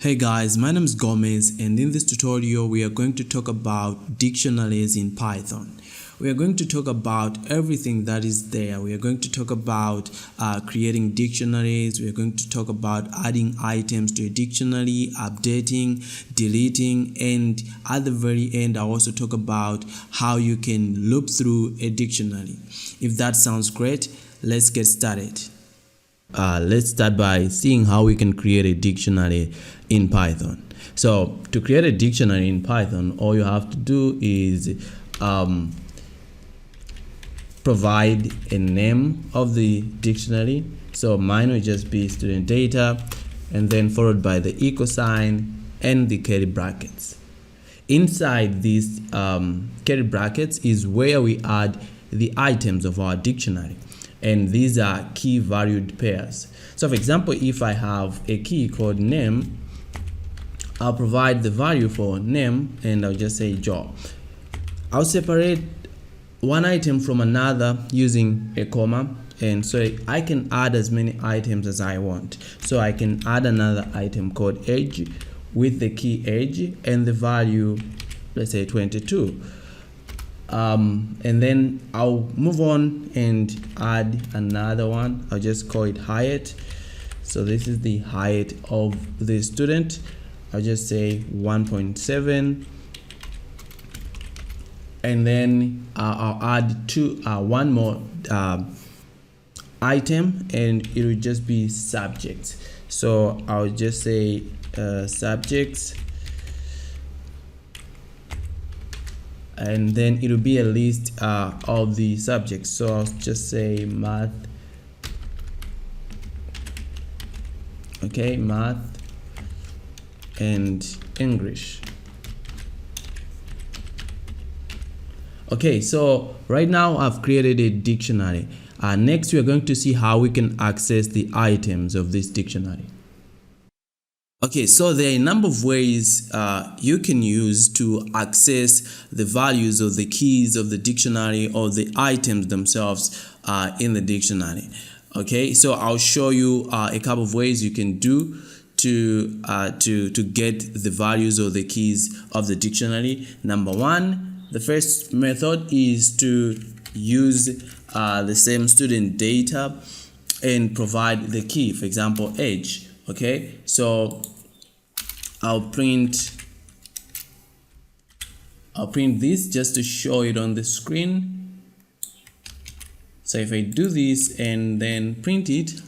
Hey guys, my name is Gomez, and in this tutorial we are going to talk about dictionaries in Python. We are going to talk about everything that is there. We are going to talk about creating dictionaries. We are going to talk about adding items to a dictionary, updating, deleting, and at the very end I'll also talk about how you can loop through a dictionary. If that sounds great, let's get started. Let's start by seeing how we can create a dictionary in Python. So to create a dictionary in Python, all you have to do is provide a name of the dictionary. So mine will just be student data, and then followed by the equal sign and the curly brackets. Inside these curly brackets is where we add the items of our dictionary, and these are key valued pairs. So for example, if I have a key called name, I'll provide the value for name and I'll just say Joe. I'll separate one item from another using a comma, and so I can add as many items as I want. So I can add another item called age with the key age and the value, let's say 22. And then I'll move on and add another one. I'll just call it height. So this is the height of the student. I'll just say 1.7, and then I'll add one more item, and it will just be subjects. So I'll just say subjects, and then it will be a list of the subjects. So I'll just say math. Okay, math and English. Okay, so right now I've created a dictionary. Next we are going to see how we can access the items of this dictionary. Okay, so there are a number of ways you can use to access the values of the keys of the dictionary or the items themselves in the dictionary. Okay, so I'll show you a couple of ways you can do to get the values or the keys of the dictionary. Number one, the first method is to use the same student data and provide the key. For example, age. Okay, so I'll print this just to show it on the screen. So if I do this and then print it,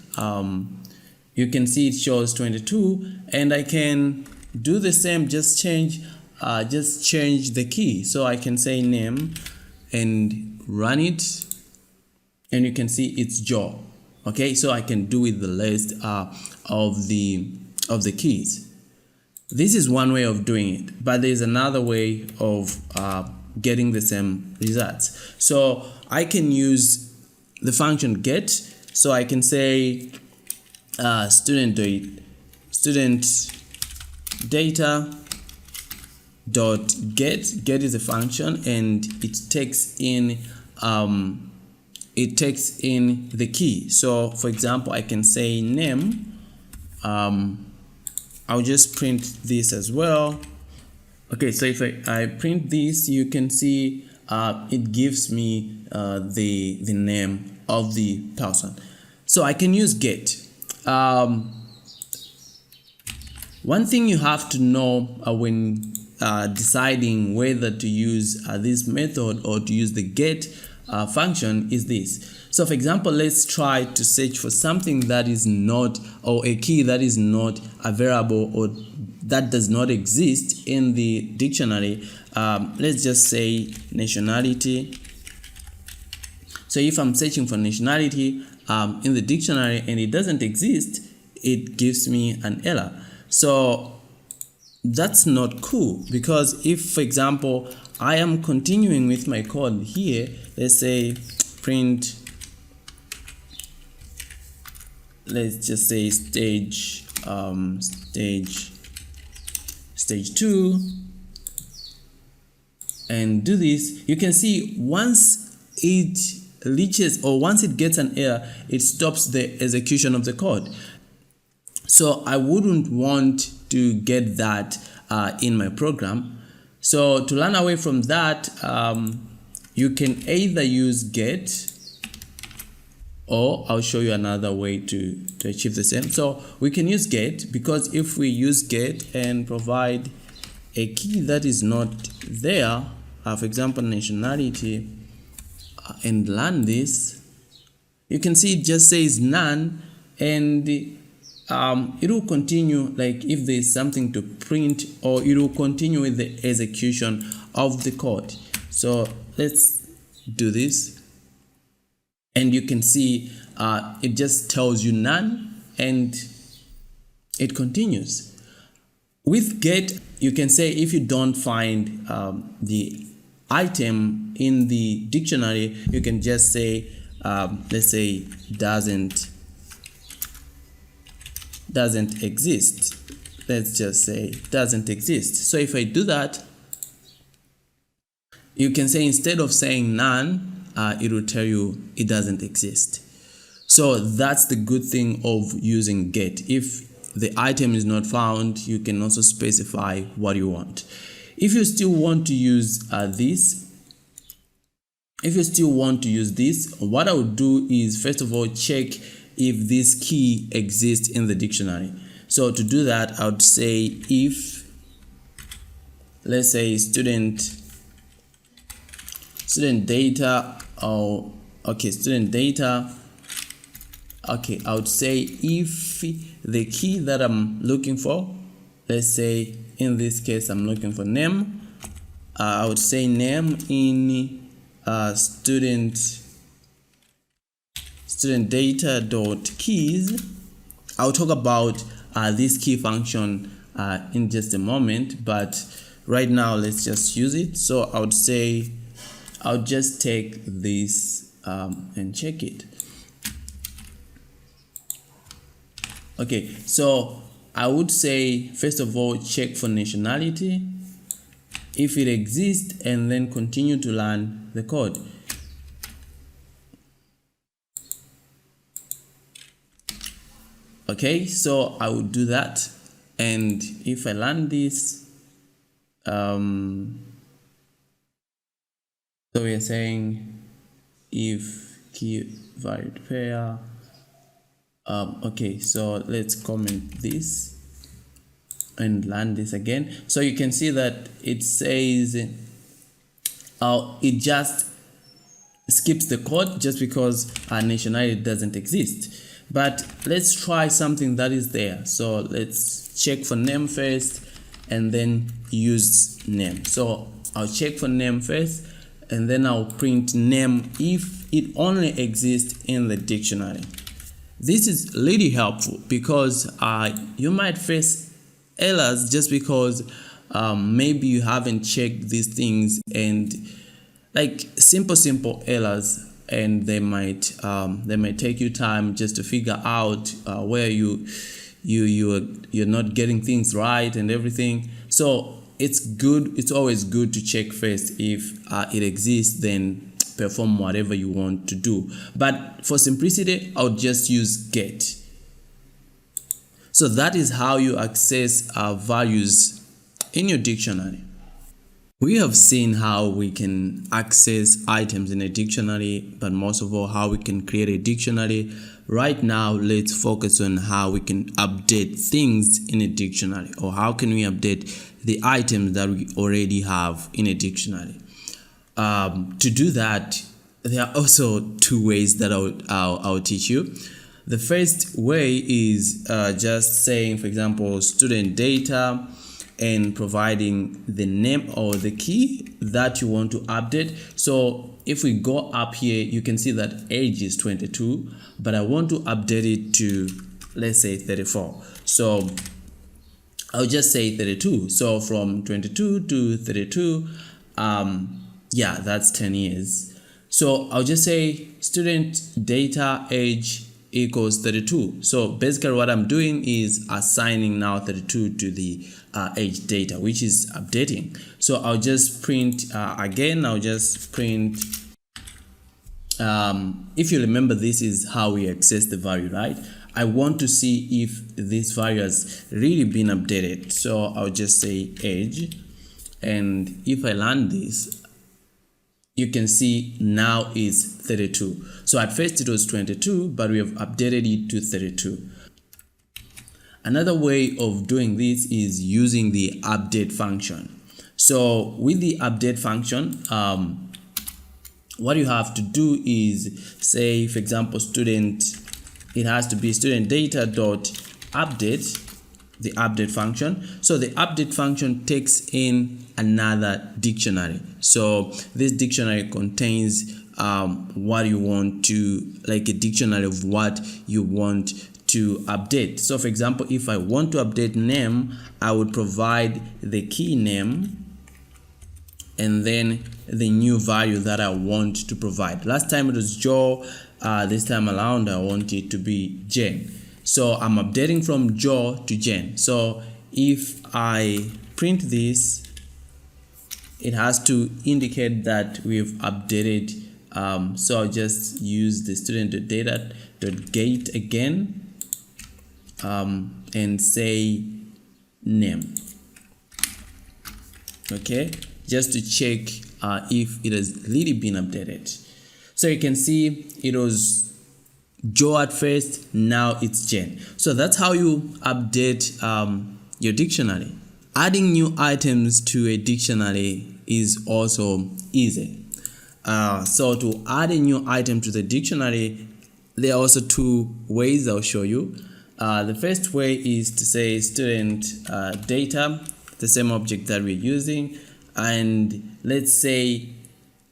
you can see it shows 22, and I can do the same, just change the key. So I can say name and run it, and you can see it's Joe. Okay, so I can do with the list of the keys. This is one way of doing it, but there's another way of getting the same results. So I can use the function get. So I can say student data dot get is a function, and it takes in the key. So for example, I can say name. I'll just print this as well. Okay, so if I print this, you can see it gives me the name of the person. So I can use get. One thing you have to know when deciding whether to use this method or to use the get function is this. So for example, let's try to search for something that is not, or a key that is not available or that does not exist in the dictionary. Let's just say nationality. So if I'm searching for nationality in the dictionary and it doesn't exist, it gives me an error. So that's not cool, because if, for example, I am continuing with my code here, let's say print, let's just say stage 2, and do this, you can see once it reaches, or once it gets an error, it stops the execution of the code. So I wouldn't want to get that in my program. So to run away from that, you can either use get, or I'll show you another way to achieve the same. So we can use get, because if we use get and provide a key that is not there, for example nationality, and run this, you can see it just says none, and it will continue, like if there's something to print, or it will continue with the execution of the code. So let's do this, and you can see it just tells you none, and it continues. With get, you can say if you don't find the item in the dictionary, you can just say let's say doesn't exist. Let's just say doesn't exist. So if I do that, you can say instead of saying none, it will tell you it doesn't exist. So that's the good thing of using get. If the item is not found, you can also specify what you want. If you still want to use what I would do is, first of all, check if this key exists in the dictionary. So to do that, I would say if, let's say student data, or student data, I would say if the key that I'm looking for, let's say in this case I'm looking for name, I would say name in student data dot keys. I'll talk about this key function in just a moment, but right now let's just use it. So I would say I'll just take this and check it. Okay, so I would say first of all check for nationality if it exists, and then continue to run the code. Okay, so I would do that, and if I run this, so we are saying if key varied pair. Okay, so let's comment this and run this again. So you can see that it says it just skips the code just because our nationality doesn't exist. But let's try something that is there. So let's check for name first and then use name. So I'll check for name first, and then I'll print name if it only exists in the dictionary. This is really helpful because you might face errors just because maybe you haven't checked these things, and like simple errors, and they might take you time just to figure out where you're not getting things right and everything. So it's always good to check first. If it exists, then perform whatever you want to do. But for simplicity, I'll just use get. So that is how you access values in your dictionary. We have seen how we can access items in a dictionary, but most of all how we can create a dictionary. Right now, let's focus on how we can update things in a dictionary, or how can we update the items that we already have in a dictionary. To do that, there are also two ways that I'll teach you. The first way is just saying, for example, student data, and providing the name or the key that you want to update. So if we go up here, you can see that age is 22, but I want to update it to, let's say, 34. So I'll just say 32. So from 22 to 32, yeah, that's 10 years. So I'll just say student data age equals 32. So basically what I'm doing is assigning now 32 to the age data, which is updating. So I'll just print again, I'll just print, if you remember, this is how we access the value, right? I want to see if this value has really been updated. So I'll just say age, and if I run this, you can see now is 32. So at first it was 22, but we have updated it to 32. Another way of doing this is using the update function. So with the update function, what you have to do is say, for example, student, it has to be student data dot update, the update function. So the update function takes in another dictionary. So this dictionary contains what you want to, like a dictionary of what you want to update. So for example, if I want to update name, I would provide the key name and then the new value that I want to provide. Last time it was Joe, this time around I want it to be Jen. So I'm updating from Joe to Jen. So if I print this, it has to indicate that we've updated. So I'll just use the student.data.get again, and say name. Okay, just to check if it has really been updated. So you can see it was Joe at first, now it's Jen. So that's how you update your dictionary. Adding new items to a dictionary is also easy. So to add a new item to the dictionary, there are also two ways I'll show you. The first way is to say student data, the same object that we're using, and let's say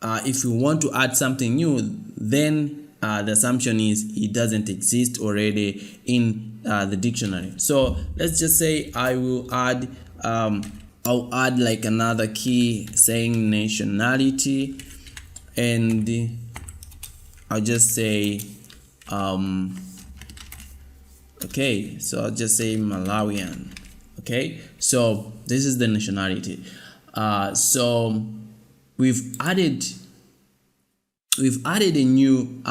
if you want to add something new, then the assumption is it doesn't exist already in the dictionary. So let's just say I will add, I'll add like another key saying nationality, and I'll just say okay, so I'll just say Malawian. Okay, so this is the nationality. So we've added a new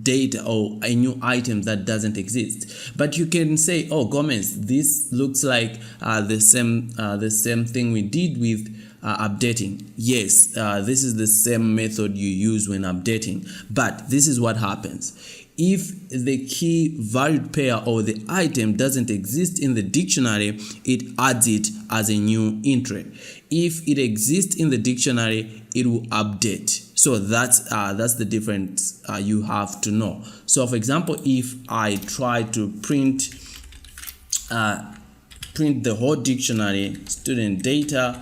data or a new item that doesn't exist. But you can say, oh Gomez, this looks like the same thing we did with updating. Yes, this is the same method you use when updating, but this is what happens. If the key varied pair or the item doesn't exist in the dictionary, it adds it as a new entry. If it exists in the dictionary, it will update. So that's the difference you have to know. So for example, if I try to print the whole dictionary, student data,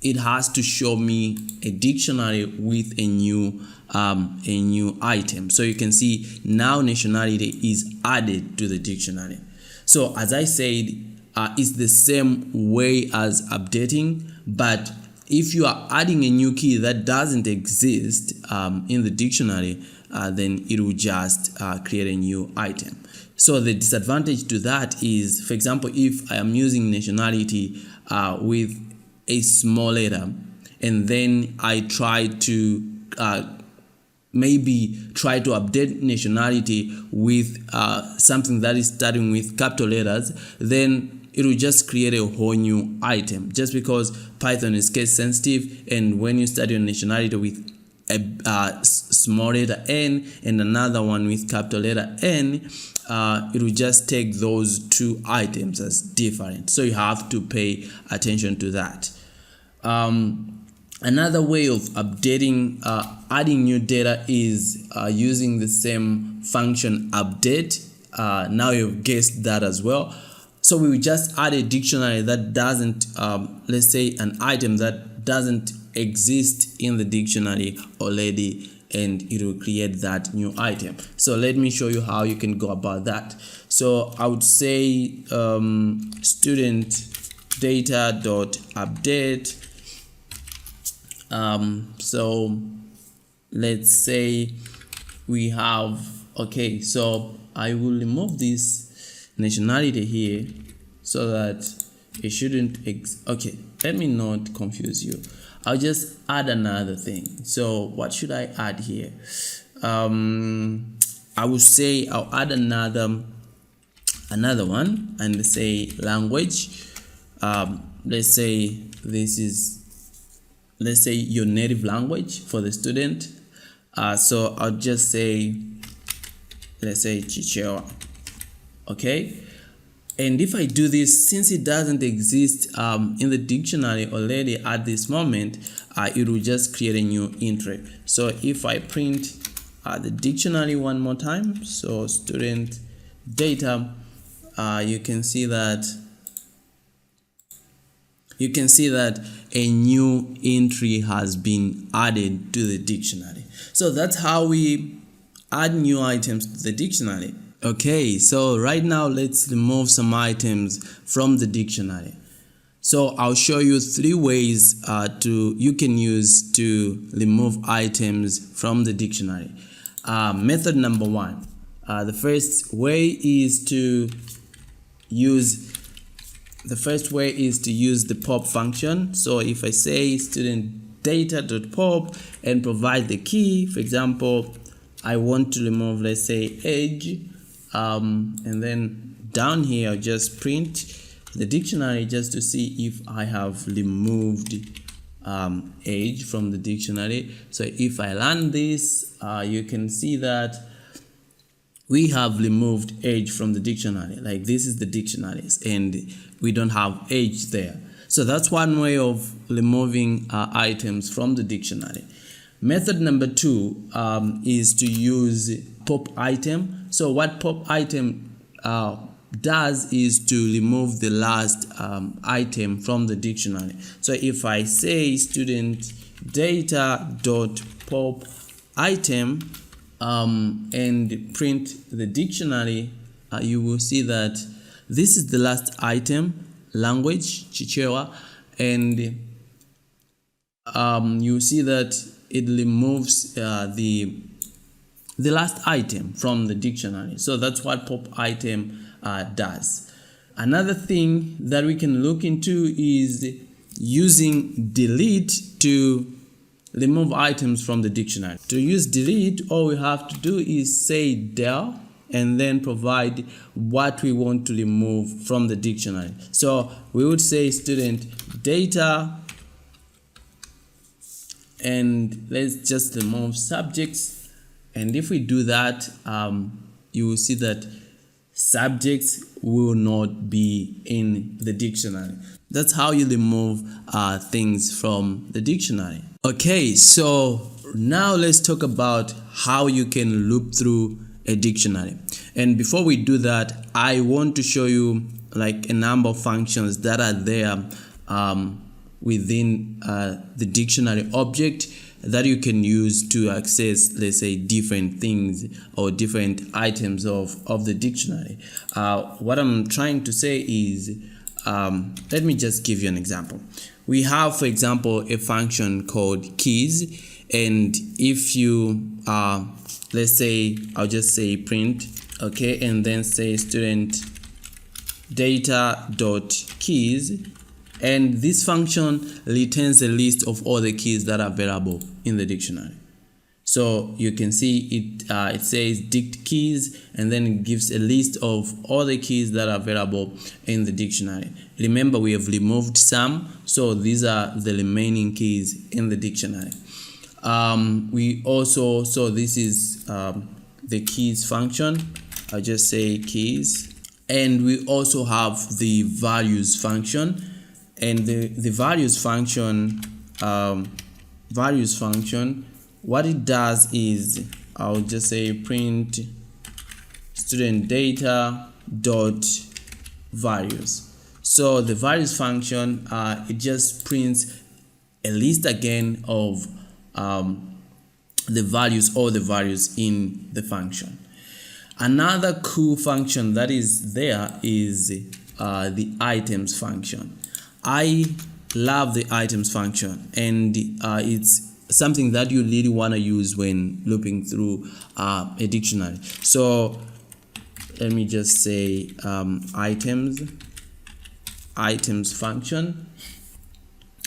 it has to show me a dictionary with a new item. So you can see now nationality is added to the dictionary. So as I said, it's the same way as updating, but if you are adding a new key that doesn't exist in the dictionary, then it will just create a new item. So the disadvantage to that is, for example, if I am using nationality with a small letter, and then I try to maybe try to update nationality with something that is starting with capital letters, then it will just create a whole new item, just because Python is case sensitive, and when you start your nationality with a small letter n and another one with capital letter N, it will just take those two items as different. So you have to pay attention to that. Another way of updating, adding new data is using the same function update. Now you've guessed that as well. So we will just add a dictionary that doesn't, let's say an item that doesn't exist in the dictionary already, and it will create that new item. So let me show you how you can go about that. So I would say student data dot update. So let's say we have, okay, so I will remove this nationality here so that it shouldn't okay, let me not confuse you. I'll just add another thing. So what should I add here? I I will say I'll add another one and say language. Let's say your native language for the student. So I'll just say, let's say Chichewa. Okay, and if I do this, since it doesn't exist in the dictionary already at this moment, it will just create a new entry. So if I print the dictionary one more time, so student data, you can see that a new entry has been added to the dictionary. So that's how we add new items to the dictionary. Okay, so right now let's remove some items from the dictionary. So I'll show you 3 ways you can use to remove items from the dictionary. Method number 1. The first way is to use the pop function. So if I say student data.pop and provide the key, for example, I want to remove, let's say, age, and then down here I'll just print the dictionary just to see if I have removed age from the dictionary. So if I run this, you can see that we have removed age from the dictionary. Like, this is the dictionaries and we don't have age there. So that's one way of removing items from the dictionary. Method number 2 is to use pop item. So what pop item does is to remove the last item from the dictionary. So if I say student data dot pop item and print the dictionary, you will see that this is the last item, language Chichewa, and you see that it removes the last item from the dictionary. So that's what pop item does. Another thing that we can look into is using delete to remove items from the dictionary. To use delete, all we have to do is say del and then provide what we want to remove from the dictionary. So we would say student data, and let's just remove subjects. And if we do that, you will see that subjects will not be in the dictionary. That's how you remove things from the dictionary. Okay, so now let's talk about how you can loop through a dictionary. And before we do that, I want to show you like a number of functions that are there within the dictionary object that you can use to access, let's say, different things or different items of the dictionary. What I'm trying to say is, let me just give you an example. We have, for example, a function called keys, and if you let's say, I'll just say print, okay, and then say student data dot keys, and this function returns a list of all the keys that are available in the dictionary. So you can see it says dict keys, and then it gives a list of all the keys that are available in the dictionary. Remember, we have removed some, so these are the remaining keys in the dictionary. We also, so this is the keys function. I'll just say keys, and we also have the values function. And the values function, what it does is, I'll just say print student data dot values. So the values function, it just prints a list again of the values, all the values in the function. Another cool function that is there is the items function. I love the items function, and it's something that you really want to use when looping through a dictionary. So let me just say items function,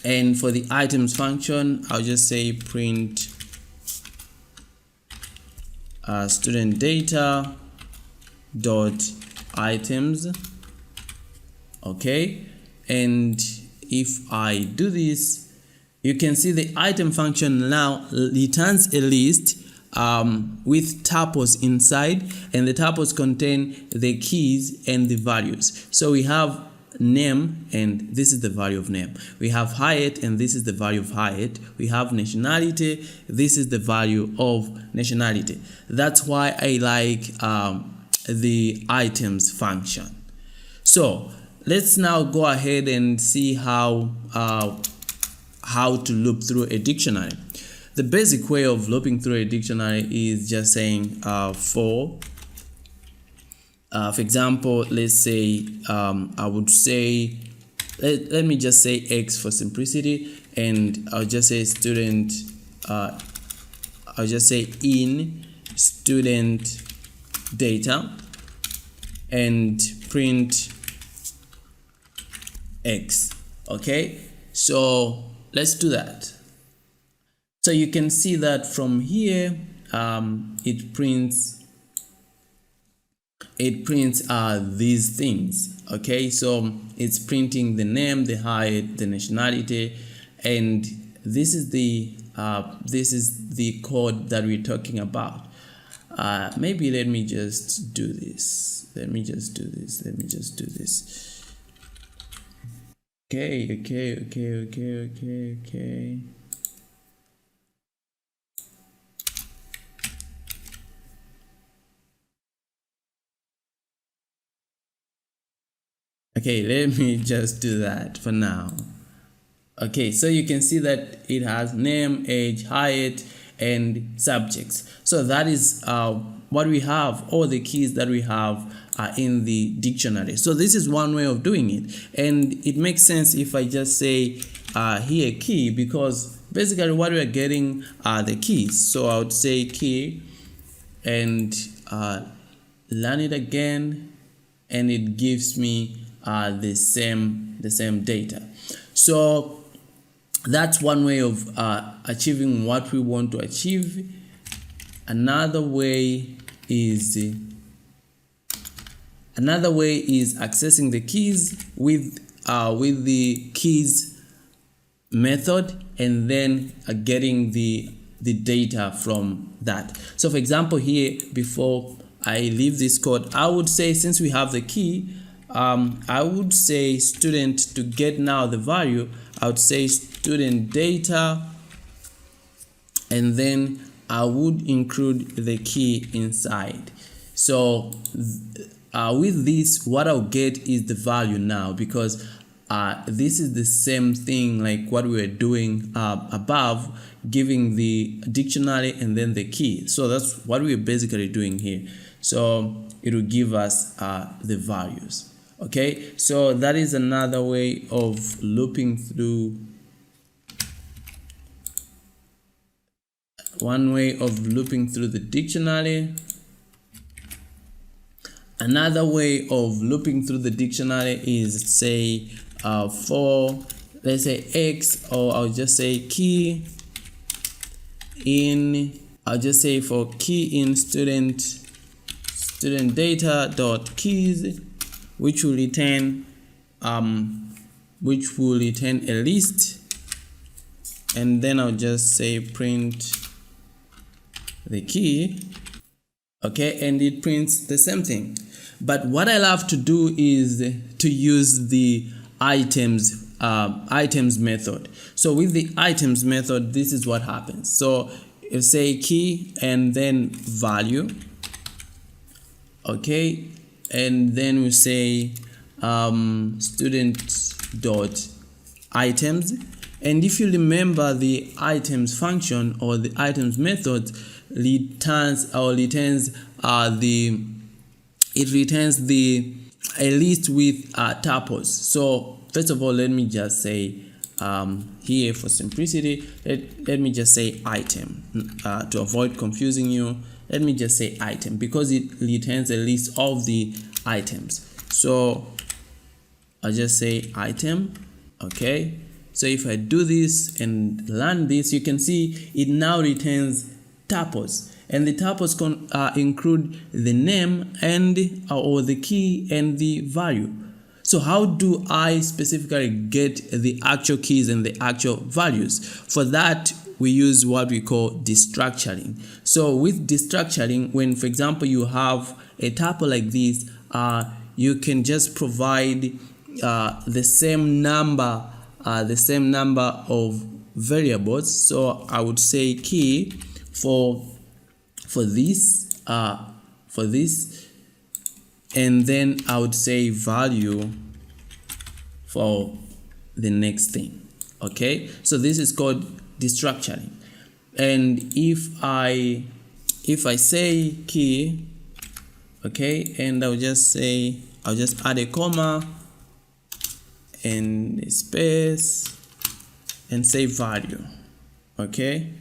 and for the items function, I'll just say print student data dot items. Okay, and if I do this, you can see the item function now returns a list with tuples inside, and the tuples contain the keys and the values. So we have name, and this is the value of name. We have height, and this is the value of height. We have nationality, this is the value of nationality. That's why I like the items function. So let's now go ahead and see how to loop through a dictionary. The basic way of looping through a dictionary is just saying for example, let's say I would say let me just say X for simplicity, and I'll just say student I'll just say in student data and print X. Okay, so let's do that. So you can see that from here it prints these things. Okay, so it's printing the name, the height, the nationality, and this is the code that we're talking about. Maybe let me just do this. Let me just do this. Okay. Okay, let me just do that for now. Okay, so you can see that it has name, age, height, and subjects. So that is what we have, all the keys that we have in the dictionary. So this is one way of doing it, and it makes sense if I just say here key, because basically what we are getting are the keys. So I would say key and learn it again, and it gives me the same data. So that's one way of achieving what we want to achieve. Another way is accessing the keys with the keys method, and then getting the data from that. So for example, here, before I leave this code, I would say, since we have the key, I would say student, to get now the value, I would say student data, and then I would include the key inside. So with this, what I'll get is the value now, because this is the same thing like what we were doing above, giving the dictionary and then the key. So that's what we're basically doing here. So it will give us the values. Okay, so that is another way of looping through. One way of looping through the dictionary. Another way of looping through the dictionary is, say, for, let's say, X, or I'll just say key in, I'll just say for key in student data dot keys, which will return a list, and then I'll just say print the key. Okay, and it prints the same thing. But what I love to do is to use the items method. So with the items method, this is what happens. So you say key and then value. Okay, and then we say student dot items, and if you remember, the items function or the items method returns a list with tuples. So first of all, let me just say here, for simplicity, let me just say item to avoid confusing you. Let me just say item, because it returns a list of the items. So I'll just say item. Okay, so if I do this and run this, you can see it now returns tuples, and the tuples include the name and or the key and the value. So how do I specifically get the actual keys and the actual values? For that, we use what we call destructuring. So with destructuring, when for example you have a tuple like this, you can just provide the same number of variables. So I would say key for this, and then I would say value for the next thing. Okay, so this is called destructuring. And if I say key, okay, and I'll just add a comma and a space and say value. Okay,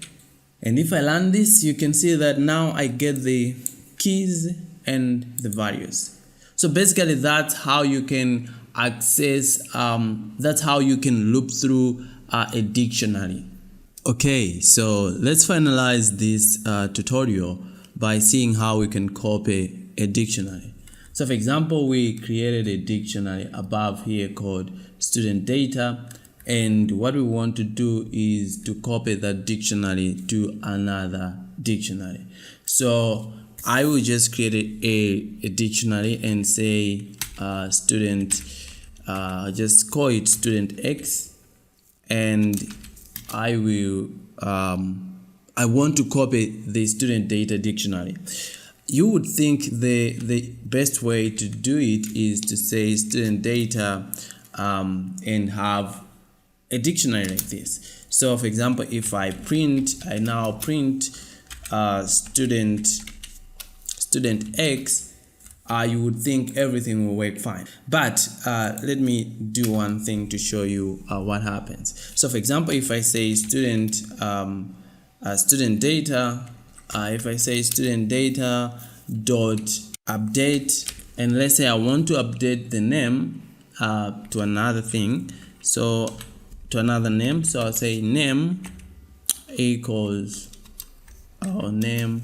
and if I run this, you can see that now I get the keys and the values. So basically that's how you can access, that's how you can loop through a dictionary. Okay, so let's finalize this tutorial by seeing how we can copy a dictionary. So for example, we created a dictionary above here called student data, and what we want to do is to copy that dictionary to another dictionary. So I will just create a dictionary and say student, just call it student X, and I will I want to copy the student data dictionary. You would think the best way to do it is to say student data and have a dictionary like this. So for example, if I now print student X, you would think everything will work fine. But let me do one thing to show you what happens. So for example, if I say student data, if I say student data dot update, and let's say I want to update the name to another thing, so to another name, so I'll say name equals, name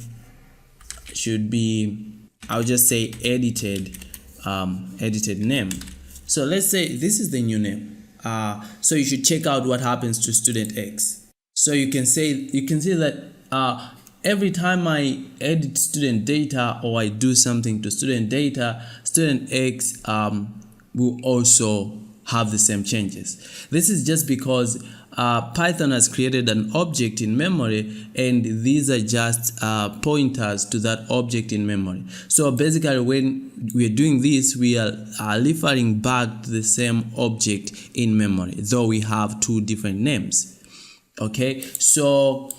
should be, I'll just say edited name. So let's say this is the new name. So you should check out what happens to student X. So you can see that every time I edit student data or I do something to student data, student X will also have the same changes. This is just because Python has created an object in memory, and these are just pointers to that object in memory. So basically, when we're doing this, we are referring back to the same object in memory, though we have two different names. Okay, so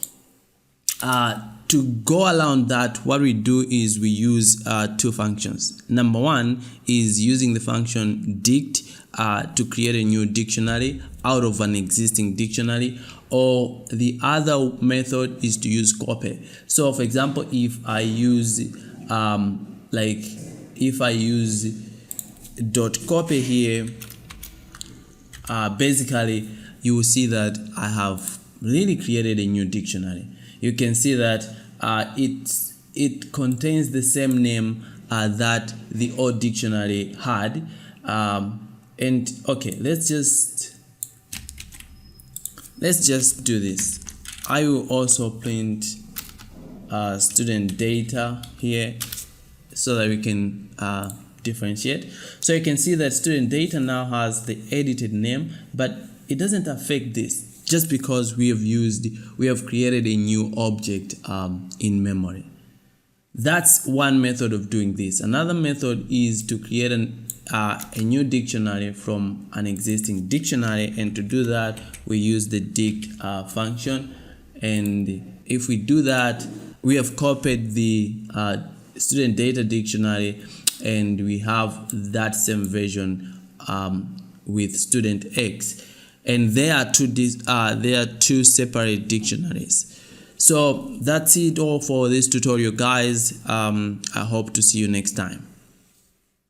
to go around that, what we do is we use two functions. Number one is using the function dict to create a new dictionary out of an existing dictionary, or the other method is to use copy. So for example, if I use dot copy here, basically you will see that I have really created a new dictionary. You can see that it contains the same name that the old dictionary had. And okay, let's just do this. I will also print student data here so that we can differentiate. So you can see that student data now has the edited name, but it doesn't affect this just because we have created a new object in memory. That's one method of doing this. Another method is to create a new dictionary from an existing dictionary, and to do that we use the dict function. And if we do that, we have copied the student data dictionary, and we have that same version with student X, and there are two separate dictionaries. So that's it all for this tutorial, guys. I hope to see you next time.